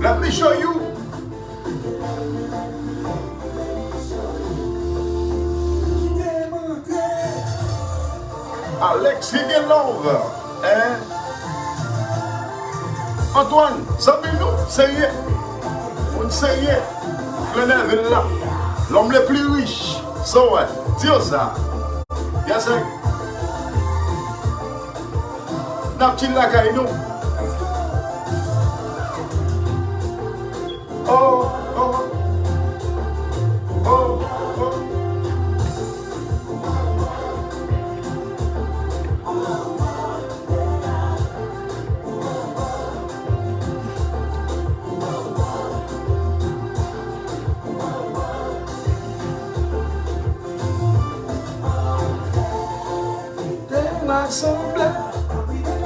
Let me show you. Alex Higuelove. Antoine, savez-nous, c'est hier. On sait hier. Flenel là. L'homme le plus riche. So what? Dis ça. Yes, sir. N'a-t-il la caille nous? Oh, oh, oh, oh.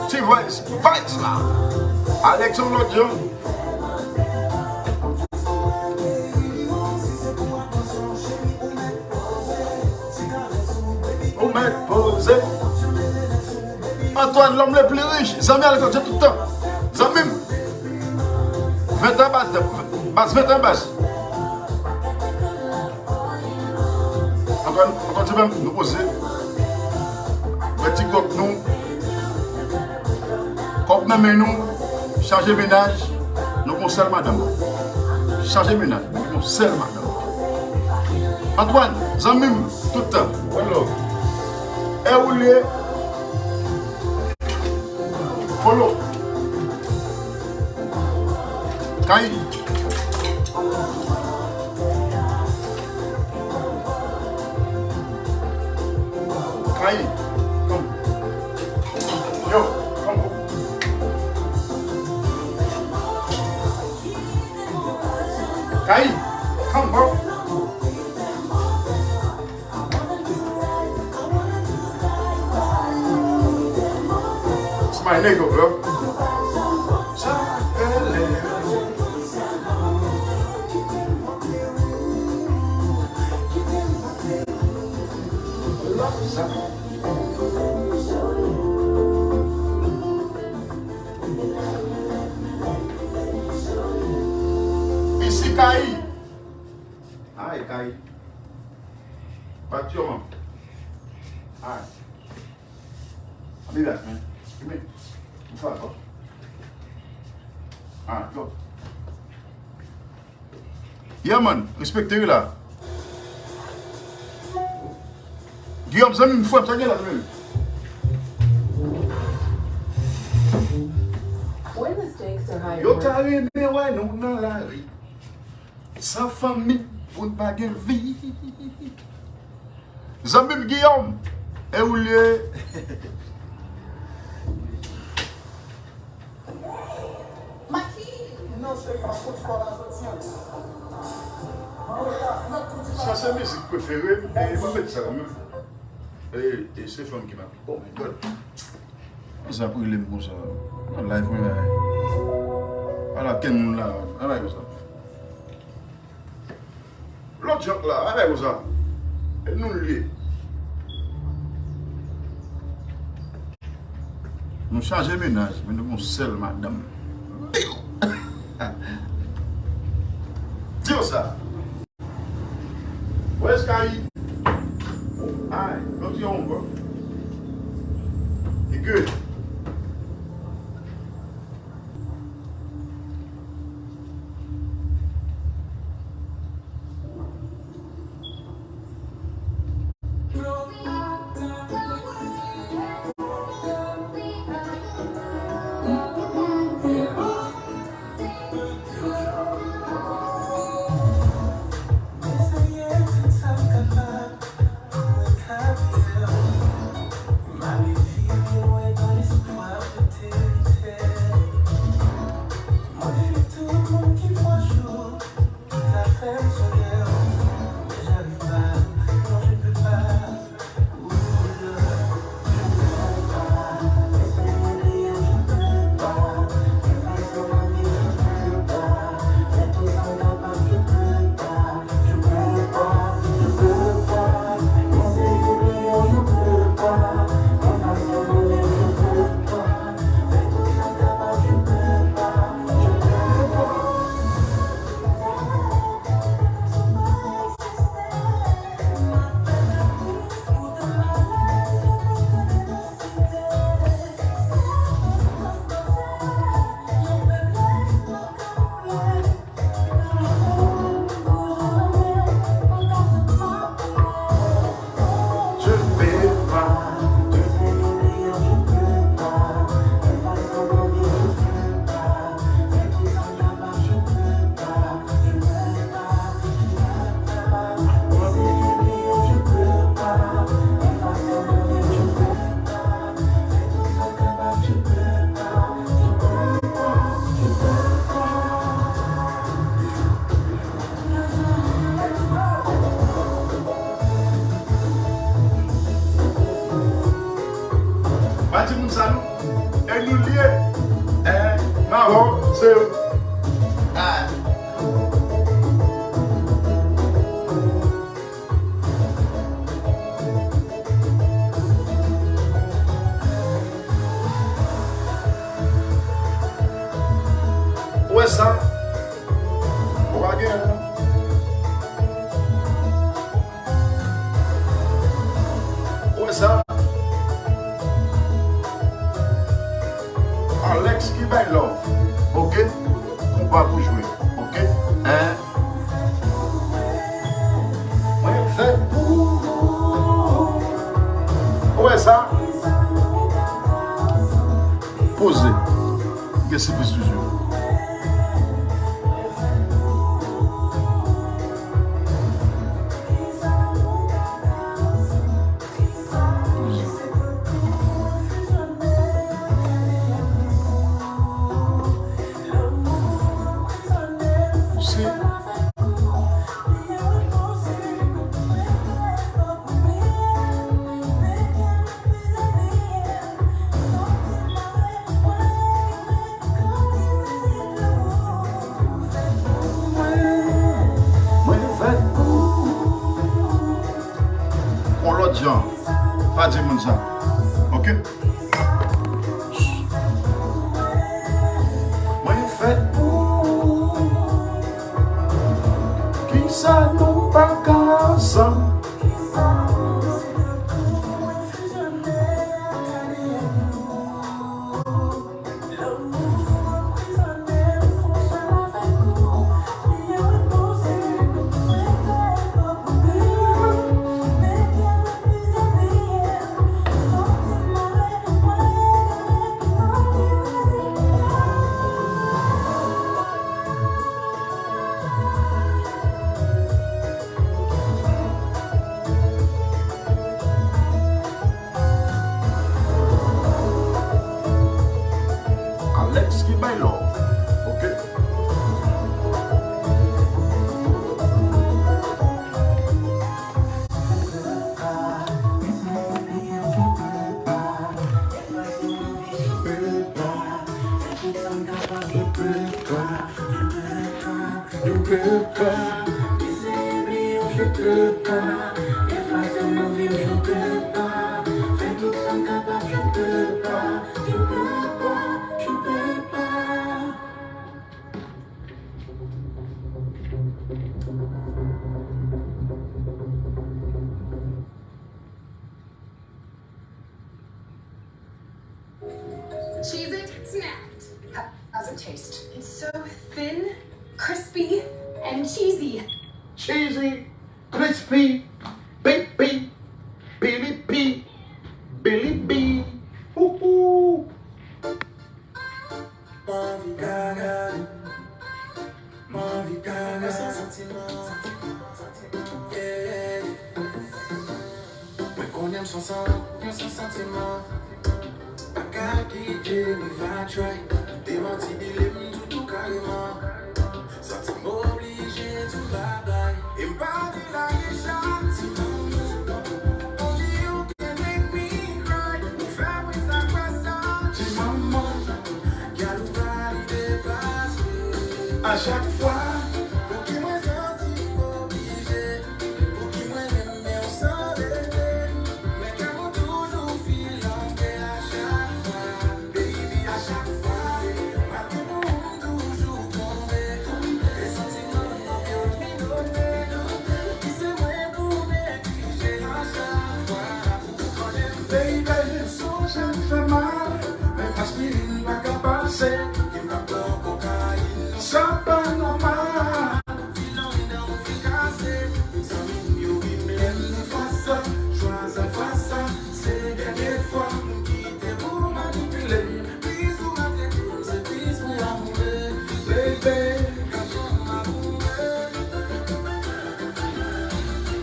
Tu vois, fight là. Alexandre John. Antoine, l'homme le plus riche, Zami Alexandre tout le temps. Zami, 20 ans basse, 20 ans basse. Antoine, tu vas nous poser. Petit coq nous. Coq nous, changer ménage, nous conseillons madame. Changer ménage, nous conseillons madame. Antoine, Zami, tout le temps. Voilà. Et où est Polo Kai come. Yo, come. Kai, come bro. My nigga, bro. Ici, Kai. Aïe, Kai. Pas de maman. Aïe. I'll be back, man. Give me. Ah, go. Yeah, man, respectez-le là. Guillaume, ça me faut ça là même. When the stakes are high. Yo t'arrivé ouais non dans la rue. Sa famille pour ne pas gagner vie. Zambim Guillaume, et où lieu? Ça, c'est ma musique préférée, et je vais mettre ça quand même. Et c'est femme qui m'a dit, oh my god. Ça pour les mots, ça. La life, voilà, quel monde là, allez, ça. L'autre gens là, allez, ça. Et nous liés. Nous changeons de ménage, mais nous sommes seuls, madame. Dis ça. Où est-ce qu'il y a? Ah, l'autre y a encore. Et que? Pas dire ça. Ok? Moi, fait qui ça nous pas ensemble. Ok. Cheez-It snapped. How's it taste? It's so thin, crispy, and cheesy. Cheesy, crispy, baby, Billy B, Billy B. Hoo-hoo. Sans sentiment, pas qu'à quitter, mais va try. Démenti, il tout carrément. Sentiment obligé, tout bye-bye. Et m'parle la sentiment. Only you can make me cry. Ou faire oui, ça quoi ça? J'ai maman, qu'à nous valider passer. À chaque fois.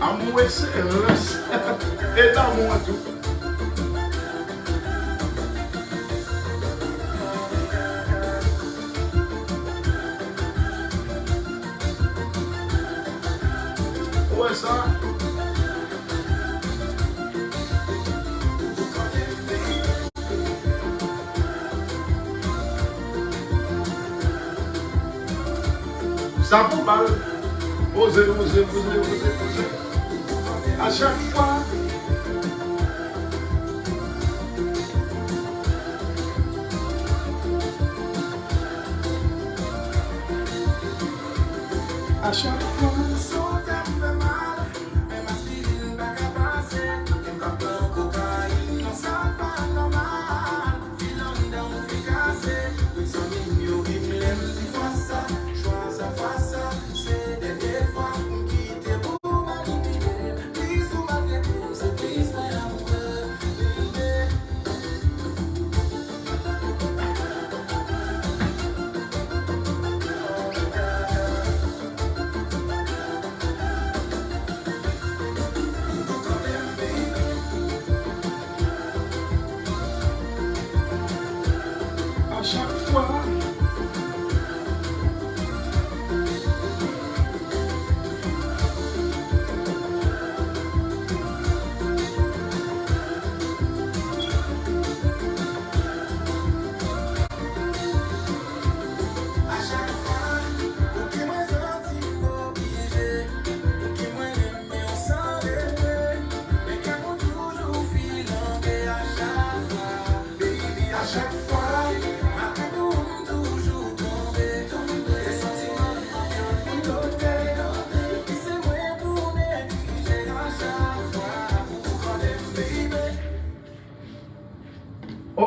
Amour et d'amour tout. Ouais, ça. Ça vous parle. Osez. À chaque fois. À chaque fois.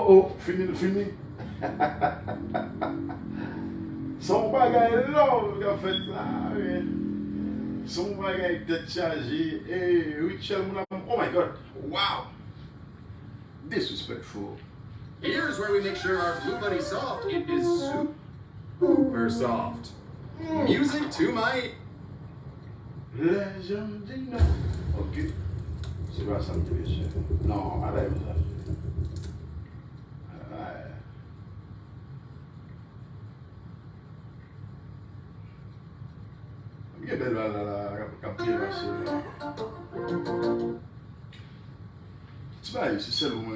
Oh, fini. Son bagage love qu'a fait là. Son bagage tête chargée. Et Richel, oh my God. Wow. Disrespectful. Here's where we make sure our Blue Bunny soft it is super soft. Music to my... Legend dino. Ok. C'est pas ça le plaisir. Non, arrête ça. Il est belle là, capter la chérie. Tu vas ici, c'est le moment.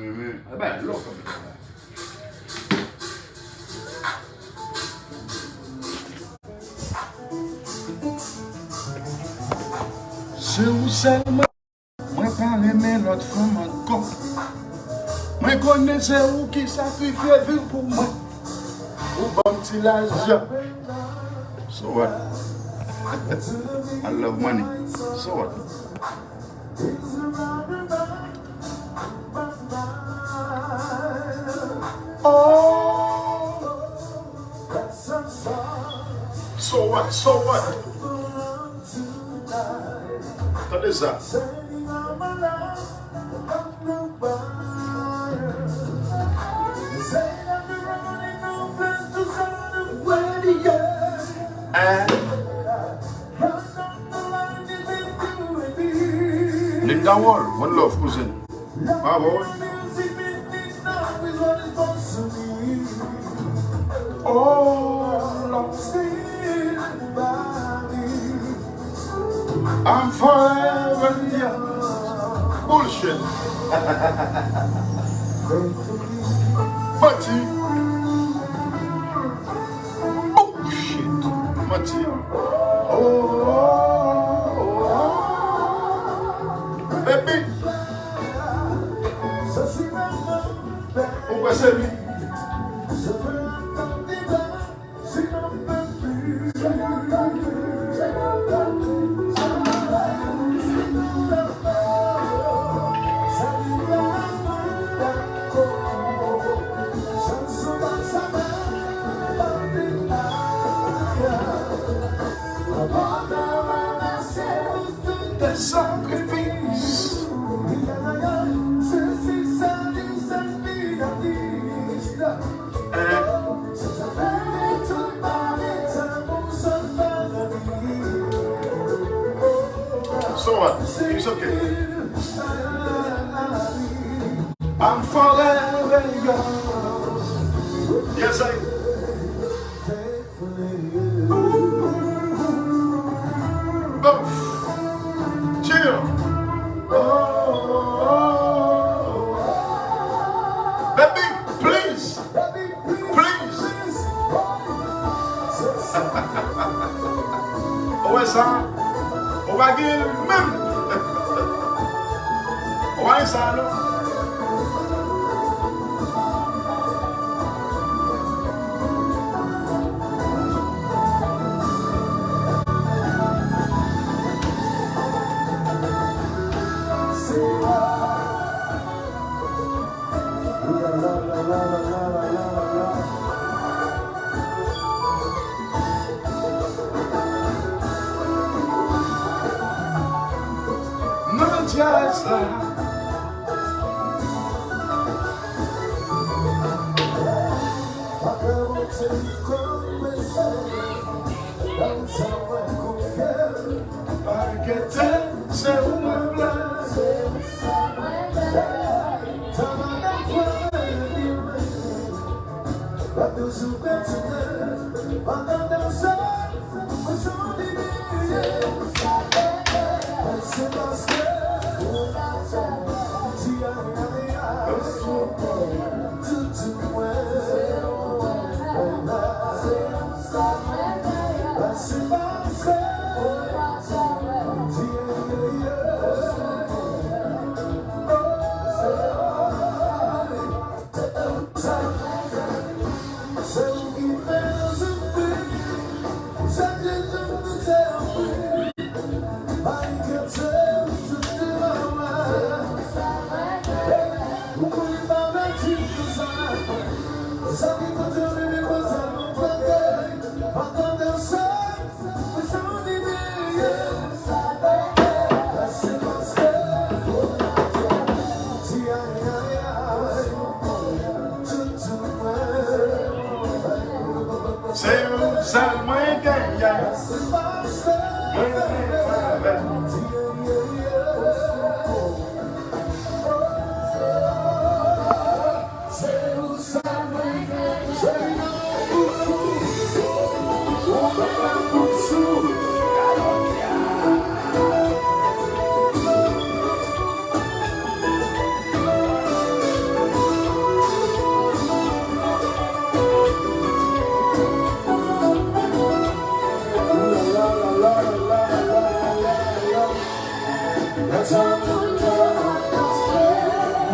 Ah ben, là, comme ça. C'est où seulement, moi pas aimer l'autre femme encore. Moi connais c'est où qui sacrifie vie pour moi. Ou bon petit l'argent. So what? I love money. So what? Oh. So what? So what? Attendez ça. Linda Wall, one love, cousin. Bravo. Oh, Lord. I'm forever young. Bullshit. Mati. Bullshit. Mati. Baby. Pourquoi c'est lui? Sacrifice. So what? It's okay. I'm forever yours. Yes, I. Both. Chill. Baby, please. Please. Où est ça? On va gagner même. On va aller ça là. Just like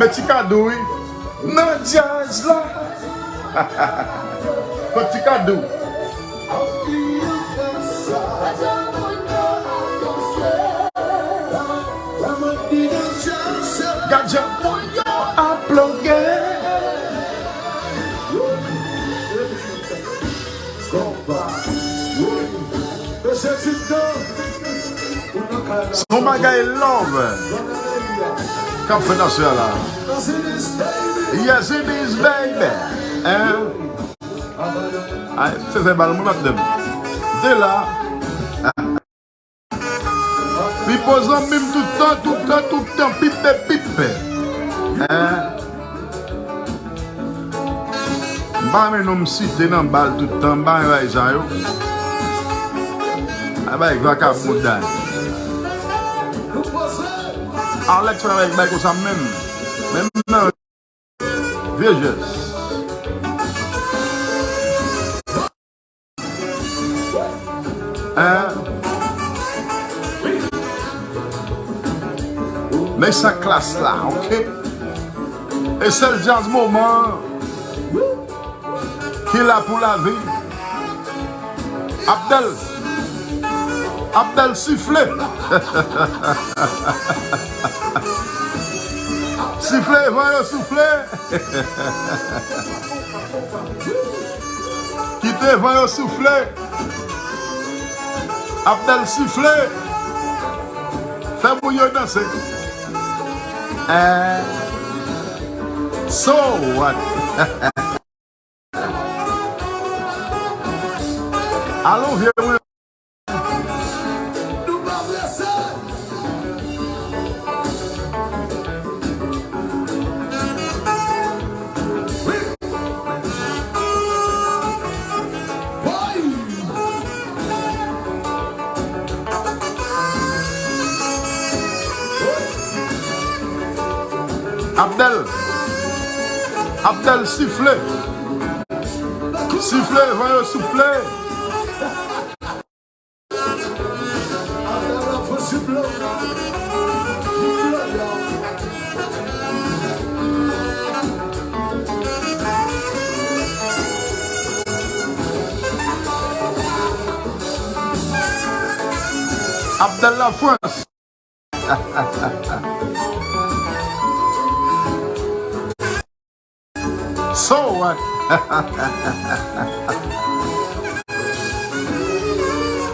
Petit cadeau, oui. Non, jazz là. Petit cadeau. Gadja pour yo à plugger. Son bagay love. Comme fait dans là. Yes, it is, baby. Hein? C'est mal, mon abdem. De là. Puis posant même tout le temps, pipe. Hein? Bah, mais non, me citer dans balle tout le temps, bah, ouais, ça yo. Ah, bah, il va qu'à moudan. Alex, avec bah, comme ça même non. Vieux. Hein? Mais ça classe là, ok? Et c'est le jazz moment qui est là pour la vie. Abdel sifflet. Sifflet, voyons souffler. Quittez, voyons souffler. Abdel sifflet. Fais bouillon danser. So what? Allons, viens. Abdel sifflet. Sifflet, voyons souffler. Abdel la France. So what?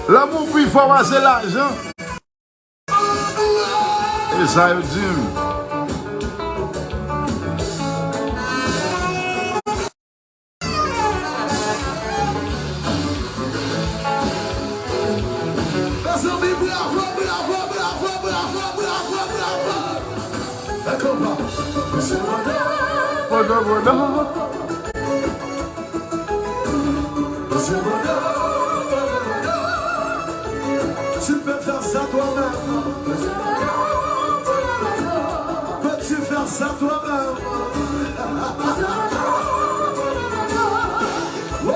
L'amour plus fort, c'est l'argent. Et ça, je dis. Tu peux faire ça toi-même. Peux-tu faire ça toi-même? Oui.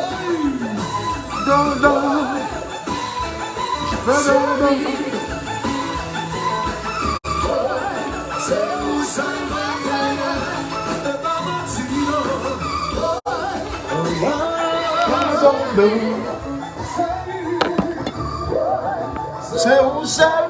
C'est où ça,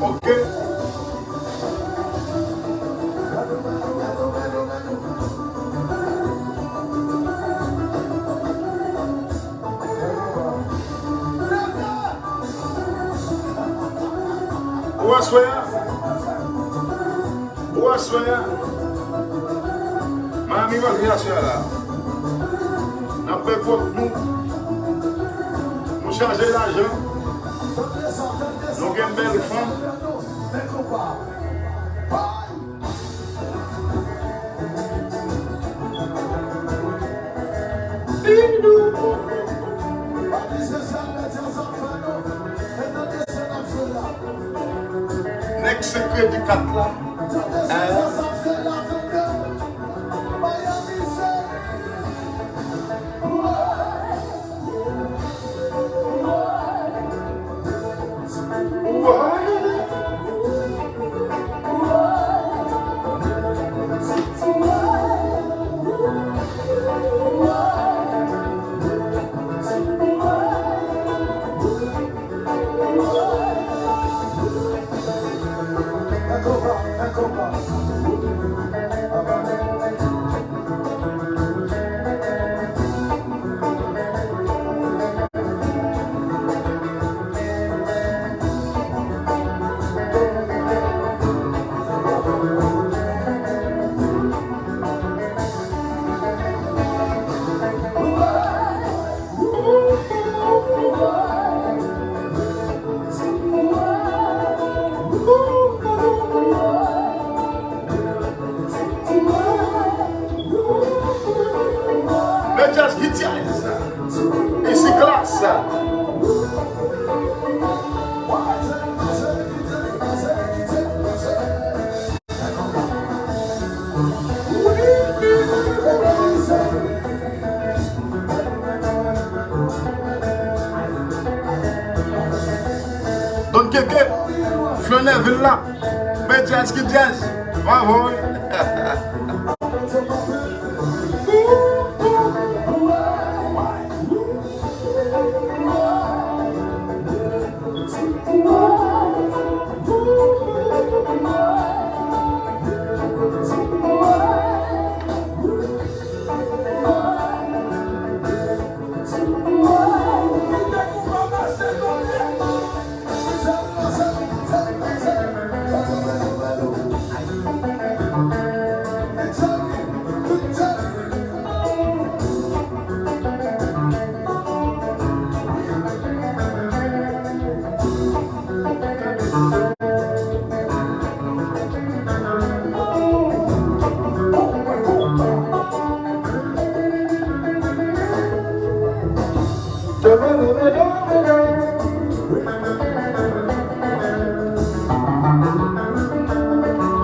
ok? Où est-ce que Ou assoya. Mami va venir assoya là. N'a pas pour nous charger l'argent. Nous avons une belle femme. Next secret du 4 là. Just hit it. It's class. Donc quelqu'un, Flaneville là, mais jazz qui jazz. Bravo.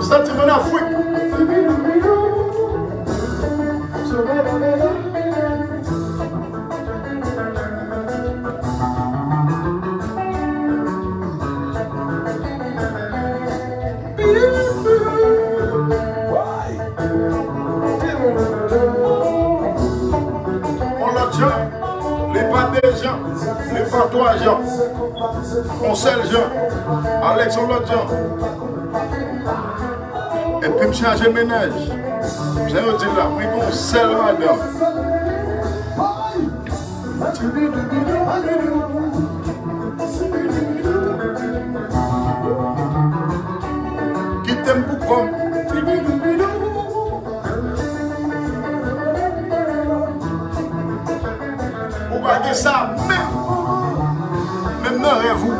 Sentiment d'Afrique. On l'a dit, les pas des gens, les pas trois gens, on seul gens, Alex on l'autre gens. Et puis me changer le ménage. J'ai dit là, moi je suis seul madame. Qui t'aime pour comme. Vous voyez ça, même non, vous.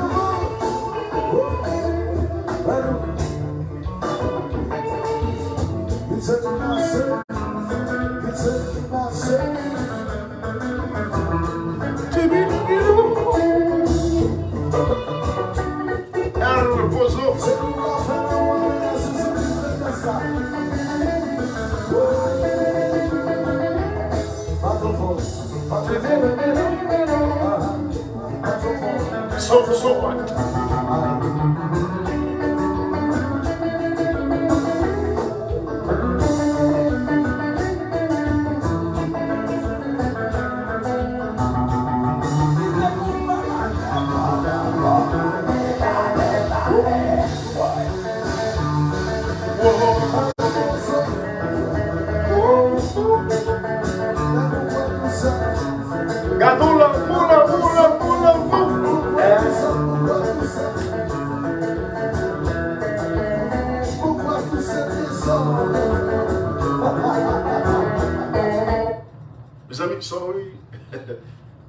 So what?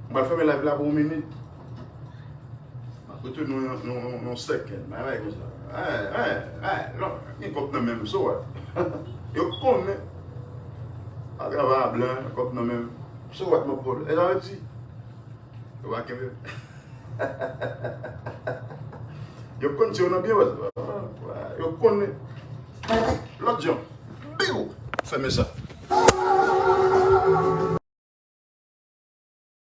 On va faire la live là pour une minute. Parce que nous sec. Ouais, comme ça. Non, il compte même ça. Il connaît. À travers blanc, compte même. Ça va mon Paul. Et là, dit. Tu vois que. Je connais, si on a bien. Je connais. L'autre gens. Bio. Fais-moi ça.